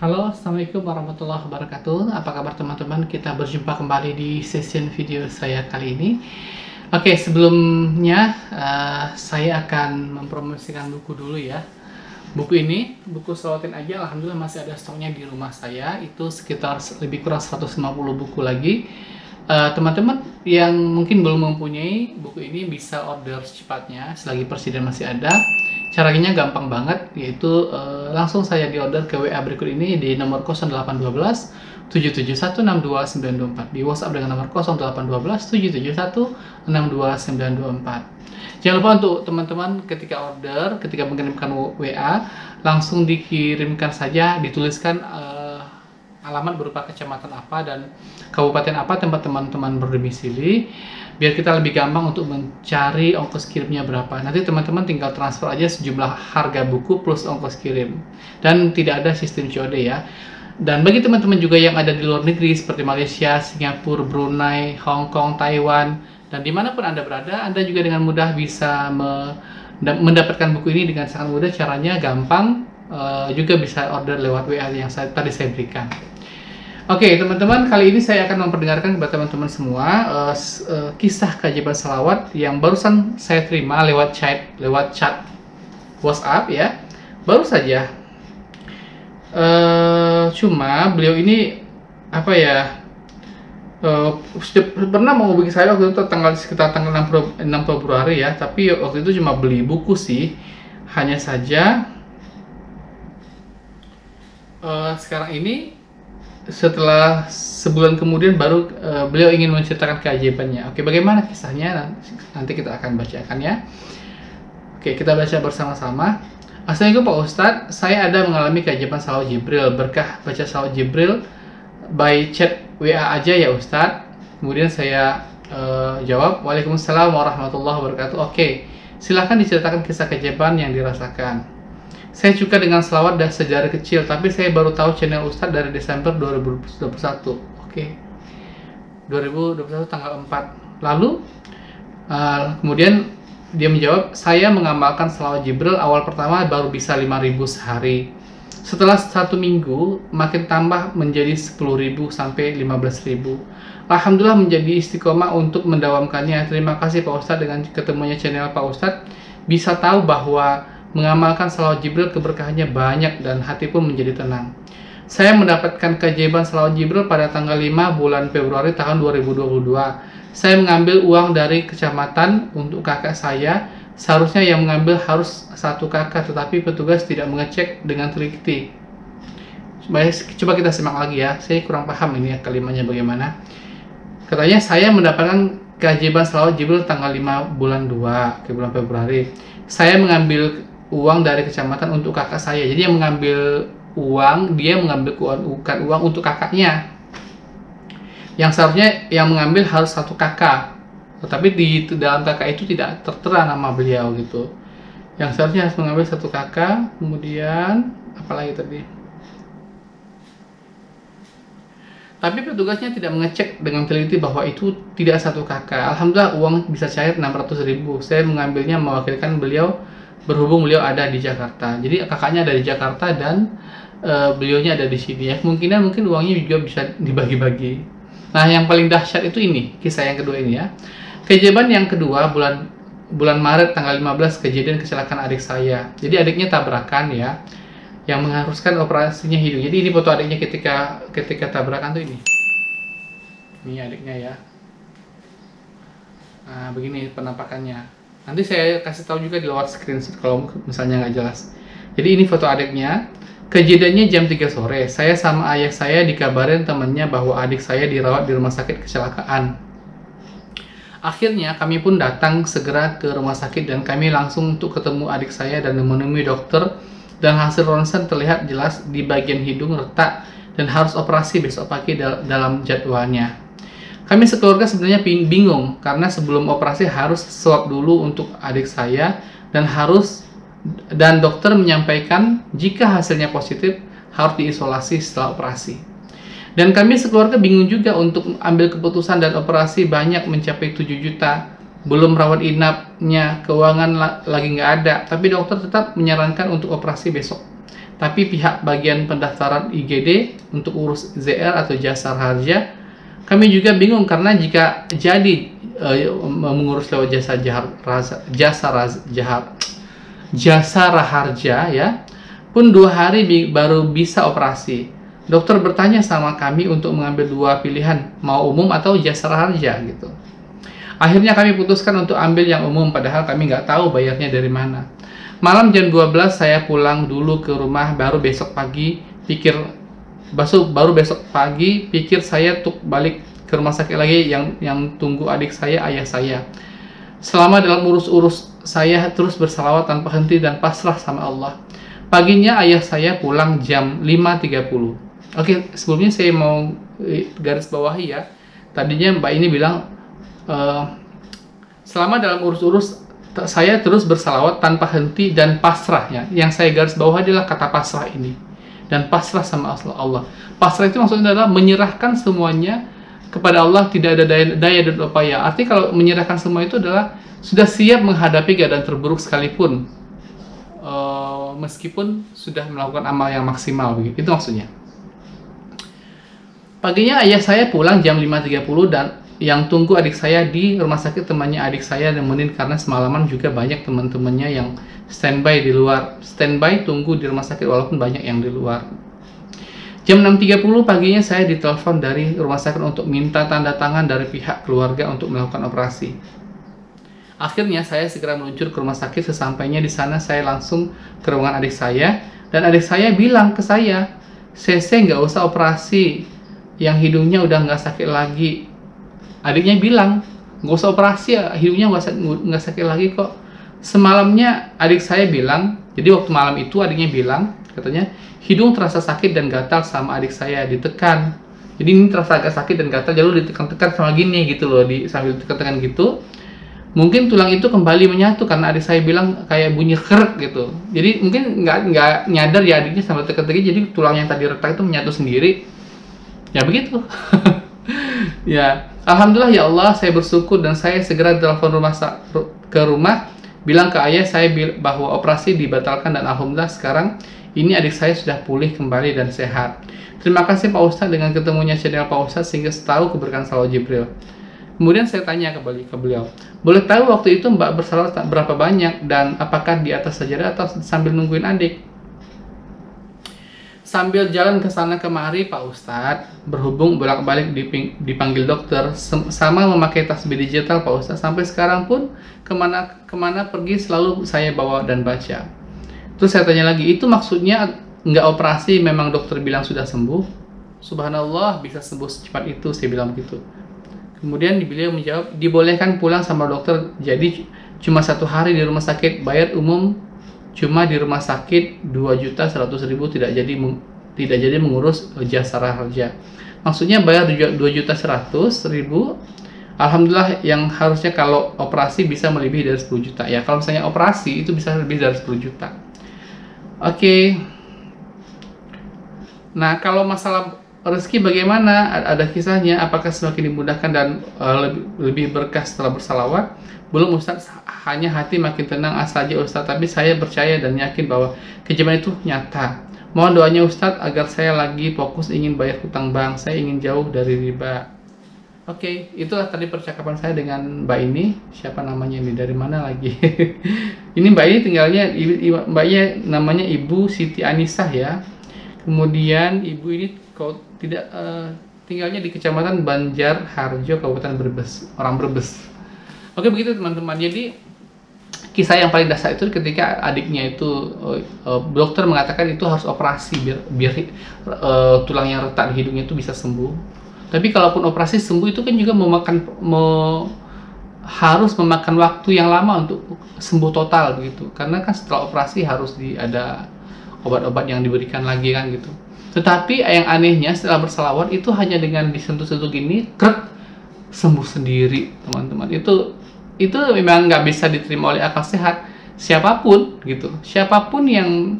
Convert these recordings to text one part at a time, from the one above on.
Halo, Assalamualaikum warahmatullahi wabarakatuh. Apa kabar teman-teman? Kita berjumpa kembali di session video saya kali ini. Oke, sebelumnya saya akan mempromosikan buku dulu ya. Buku ini, buku Selawatin Aja, alhamdulillah masih ada stoknya di rumah saya. Itu sekitar lebih kurang 150 buku lagi. Teman-teman yang mungkin belum mempunyai buku ini bisa order secepatnya selagi persediaan masih ada. Caranya gampang banget, yaitu langsung saya di order ke WA berikut ini di nomor 0812 771 62924, di WhatsApp dengan nomor 0812 771 62924. Jangan lupa untuk teman-teman ketika order, ketika mengirimkan WA, langsung dikirimkan saja, dituliskan alamat berupa kecamatan apa dan kabupaten apa tempat teman-teman berdomisili, biar kita lebih gampang untuk mencari ongkos kirimnya berapa. Nanti teman-teman tinggal transfer aja sejumlah harga buku plus ongkos kirim, dan tidak ada sistem COD ya. Dan bagi teman-teman juga yang ada di luar negeri seperti Malaysia, Singapura, Brunei, Hong Kong, Taiwan, dan dimanapun Anda berada, Anda juga dengan mudah bisa mendapatkan buku ini dengan sangat mudah. Caranya gampang, juga bisa order lewat WA yang tadi saya berikan. Oke, teman-teman, kali ini saya akan memperdengarkan kepada teman-teman semua kisah keajaiban salawat yang barusan saya terima lewat chat WhatsApp ya. Baru saja. Cuma beliau ini apa ya? Sudah pernah menghubungi saya waktu itu sekitar tanggal 6 Februari ya, tapi waktu itu cuma beli buku sih. Hanya saja sekarang ini setelah sebulan kemudian baru beliau ingin menceritakan keajaibannya. Oke, bagaimana kisahnya? Nanti kita akan bacakan ya. Oke, kita baca bersama-sama. Assalamualaikum Pak Ustadz, saya ada mengalami keajaiban salawat Jibril. Berkah baca salawat Jibril by chat WA aja ya Ustadz. Kemudian saya jawab, Waalaikumsalam warahmatullahi wabarakatuh. Oke, silahkan diceritakan kisah keajaiban yang dirasakan. Saya suka dengan selawat dan sejarah kecil, tapi saya baru tahu channel Ustadz dari Desember 2021. Oke. 2021 tanggal 4. Lalu, kemudian dia menjawab, saya mengamalkan selawat Jibril awal pertama baru bisa 5.000 sehari. Setelah 1 minggu, makin tambah menjadi 10.000 sampai 15.000. Alhamdulillah menjadi istiqomah untuk mendawamkannya. Terima kasih Pak Ustadz, dengan ketemunya channel Pak Ustadz, bisa tahu bahwa mengamalkan salawat Jibril keberkahannya banyak dan hati pun menjadi tenang. Saya mendapatkan keajaiban salawat Jibril pada tanggal 5 bulan Februari tahun 2022. Saya mengambil uang dari kecamatan untuk kakak saya. Seharusnya yang mengambil harus satu kakak, tetapi petugas tidak mengecek dengan teliti. Coba kita simak lagi ya. Saya kurang paham ini ya kalimatnya bagaimana. Katanya saya mendapatkan keajaiban salawat Jibril tanggal 5 bulan 2 ke bulan Februari. Saya mengambil uang dari kecamatan untuk kakak saya. Jadi yang mengambil uang, dia mengambil uang untuk kakaknya. Yang seharusnya yang mengambil harus satu kakak. Tetapi di dalam kakak itu tidak tertera nama beliau gitu. Yang seharusnya harus mengambil satu kakak. Kemudian apalagi tadi? Tapi petugasnya tidak mengecek dengan teliti bahwa itu tidak satu kakak. Alhamdulillah uang bisa cair 600.000. Saya mengambilnya mewakilkan beliau, berhubung beliau ada di Jakarta. Jadi kakaknya ada di Jakarta dan beliaunya ada di sini ya. Mungkin uangnya juga bisa dibagi-bagi. Nah, yang paling dahsyat itu ini, kisah yang kedua ini ya. Keajaiban yang kedua bulan Maret tanggal 15, kejadian kecelakaan adik saya. Jadi adiknya tabrakan ya, yang mengharuskan operasinya hidung. Jadi ini foto adiknya ketika tabrakan tuh ini. Ini adiknya ya. Nah, begini penampakannya. Nanti saya kasih tahu juga di luar screenshot kalau misalnya nggak jelas. Jadi ini foto adiknya. Kejadiannya jam 3 sore. Saya sama ayah saya dikabarin temannya bahwa adik saya dirawat di rumah sakit kecelakaan. Akhirnya kami pun datang segera ke rumah sakit dan kami langsung untuk ketemu adik saya dan menemui dokter. Dan hasil ronsen terlihat jelas di bagian hidung retak dan harus operasi besok pagi dalam jadwalnya. Kami sekeluarga sebenarnya bingung karena sebelum operasi harus swab dulu untuk adik saya dan dokter menyampaikan jika hasilnya positif harus diisolasi setelah operasi. Dan kami sekeluarga bingung juga untuk ambil keputusan, dan operasi banyak mencapai 7 juta. Belum rawat inapnya, keuangan lagi nggak ada. Tapi dokter tetap menyarankan untuk operasi besok. tapi pihak bagian pendaftaran IGD untuk urus ZR atau jasa harja, kami juga bingung karena jika jadi mengurus lewat jasa raharja ya, pun 2 hari baru bisa operasi. Dokter bertanya sama kami untuk mengambil 2 pilihan, mau umum atau jasa raharja gitu. Akhirnya kami putuskan untuk ambil yang umum, padahal kami nggak tahu bayarnya dari mana. Malam jam 12 saya pulang dulu ke rumah, baru besok pagi pikir saya untuk balik ke rumah sakit lagi yang tunggu adik saya, ayah saya. Selama dalam urus saya terus bersalawat tanpa henti dan pasrah sama Allah. Paginya ayah saya pulang jam 5.30. Oke, sebelumnya saya mau garis bawahi ya. Tadinya Mbak ini bilang selama dalam urus saya terus bersalawat tanpa henti dan pasrah ya. Yang saya garis bawah adalah kata pasrah ini. Dan pasrah sama Allah. Pasrah itu maksudnya adalah menyerahkan semuanya kepada Allah, tidak ada daya dan upaya. Artinya kalau menyerahkan semua itu adalah sudah siap menghadapi keadaan terburuk sekalipun, meskipun sudah melakukan amal yang maksimal begitu. Itu maksudnya. Paginya ayah saya pulang jam 5.30 dan yang tunggu adik saya di rumah sakit, temannya adik saya nemenin karena semalaman juga banyak teman-temannya yang standby tunggu di rumah sakit walaupun banyak yang di luar. Jam 6.30 paginya saya ditelepon dari rumah sakit untuk minta tanda tangan dari pihak keluarga untuk melakukan operasi. Akhirnya saya segera meluncur ke rumah sakit. Sesampainya di sana saya langsung ke ruangan adik saya dan adik saya bilang ke saya, "Sese nggak usah operasi, yang hidungnya udah nggak sakit lagi." Adiknya bilang, "Nggak usah operasi ya, hidungnya nggak sakit lagi kok." Semalamnya adik saya bilang, jadi waktu malam itu adiknya bilang, katanya hidung terasa sakit dan gatal sama adik saya, ditekan. Jadi ini terasa agak sakit dan gatal, lalu ditekan-tekan sama gini gitu loh, sambil ditekan-tekan gitu. Mungkin tulang itu kembali menyatu karena adik saya bilang kayak bunyi kerek gitu. Jadi mungkin nggak nyadar ya adiknya sambil tekan-tekan, jadi tulang yang tadi retak itu menyatu sendiri. Ya begitu. Ya, alhamdulillah ya Allah, saya bersyukur dan saya segera telepon ke rumah, bilang ke ayah saya bahwa operasi dibatalkan dan alhamdulillah sekarang ini adik saya sudah pulih kembali dan sehat. Terima kasih Pak Ustadz, dengan ketemunya channel Pak Ustadz sehingga tahu keberkahan salawat Jibril. Kemudian saya tanya ke beliau, boleh tahu waktu itu Mbak bersalawat berapa banyak dan apakah di atas sajadah atau sambil nungguin adik? Sambil jalan ke sana kemari Pak Ustadz, berhubung bolak-balik dipanggil dokter, sama memakai tasbih digital Pak Ustadz, sampai sekarang pun kemana pergi selalu saya bawa dan baca. Terus saya tanya lagi, itu maksudnya nggak operasi, memang dokter bilang sudah sembuh? Subhanallah, bisa sembuh secepat itu, saya bilang begitu. Kemudian beliau menjawab, dibolehkan pulang sama dokter, jadi cuma 1 hari di rumah sakit, bayar umum cuma di rumah sakit 2.100.000, tidak jadi mengurus jasa raharja. Maksudnya bayar 2.100.000. Alhamdulillah, yang harusnya kalau operasi bisa melebihi dari 10 juta. Ya, kalau misalnya operasi itu bisa lebih dari 10 juta. Oke. Nah, kalau masalah rezeki bagaimana? Ada kisahnya, apakah semakin dimudahkan dan lebih berkah setelah bersalawat? Belum Ustadz, hanya hati makin tenang saja Ustadz, tapi saya percaya dan yakin bahwa keajaiban itu nyata. Mohon doanya Ustadz agar saya lagi fokus ingin bayar hutang bank, saya ingin jauh dari riba. Oke, itulah tadi percakapan saya dengan Mbak ini. Siapa namanya ini? Dari mana lagi? Ini Mbak ini tinggalnya, Mbaknya namanya Ibu Siti Anisah ya. Kemudian Ibu ini kalau tidak tinggalnya di Kecamatan Banjarharjo, Kabupaten Brebes, orang Brebes. Oke, begitu teman-teman. Jadi kisah yang paling dasar itu ketika adiknya itu dokter mengatakan itu harus operasi biar tulang yang retak di hidungnya itu bisa sembuh. Tapi kalaupun operasi sembuh itu kan juga harus memakan waktu yang lama untuk sembuh total begitu. Karena kan setelah operasi harus ada obat-obat yang diberikan lagi kan gitu. Tetapi yang anehnya setelah bersalawat itu hanya dengan disentuh-sentuh gini, krek, sembuh sendiri teman-teman. Itu memang nggak bisa diterima oleh akal sehat siapapun gitu. Siapapun yang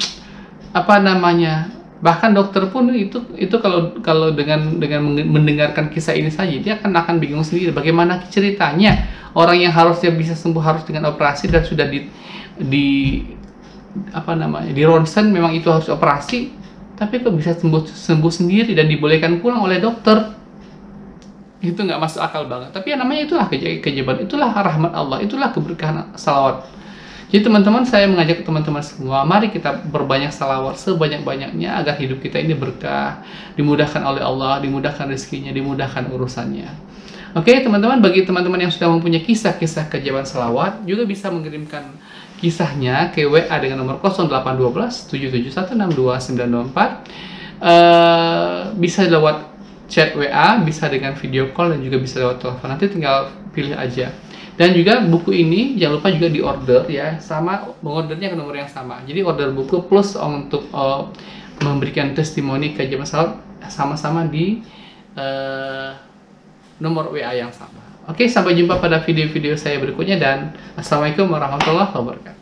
bahkan dokter pun itu kalau dengan mendengarkan kisah ini saja dia akan bingung sendiri bagaimana ceritanya orang yang harusnya bisa sembuh harus dengan operasi dan sudah apa namanya, di ronsen memang itu harus operasi, tapi kok bisa sembuh sendiri dan dibolehkan pulang oleh dokter. Itu nggak masuk akal banget. Tapi yang namanya itulah keajaiban, itulah rahmat Allah, itulah keberkahan salawat. Jadi teman-teman, saya mengajak teman-teman semua, mari kita berbanyak salawat sebanyak-banyaknya agar hidup kita ini berkah, dimudahkan oleh Allah, dimudahkan rezekinya, dimudahkan urusannya. Oke teman-teman, bagi teman-teman yang sudah mempunyai kisah-kisah keajaiban salawat, juga bisa mengirimkan kisahnya ke WA dengan nomor 0812 771 62924. Bisa lewat chat WA, bisa dengan video call, dan juga bisa lewat telepon. Nanti tinggal pilih aja. Dan juga buku ini jangan lupa juga di order ya, sama mengordernya ke nomor yang sama. Jadi order buku plus untuk memberikan testimoni keajaiban salawat sama-sama di nomor WA yang sama. Oke, sampai jumpa pada video-video saya berikutnya, dan assalamualaikum warahmatullahi wabarakatuh.